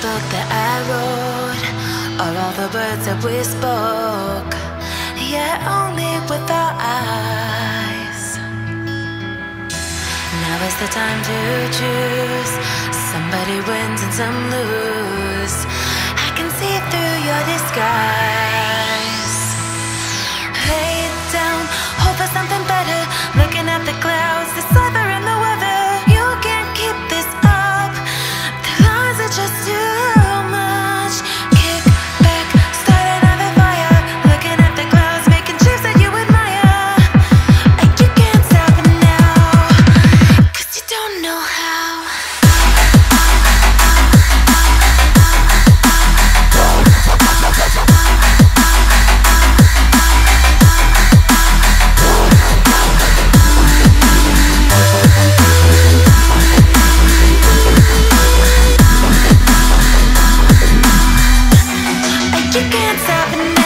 book that I wrote, or all the words that we spoke, yet only with our eyes. Now is the time to choose. Somebody wins and some lose. I can see through your disguise. Lay it down, hope for something better. Looking at the clouds, the sliver in the weather. You can't keep this up. The lies are just too much. Kick back, start another fire. Looking at the clouds, making shapes that you admire. And you can't stop it now, 'cause you don't know how. You can't stop it now.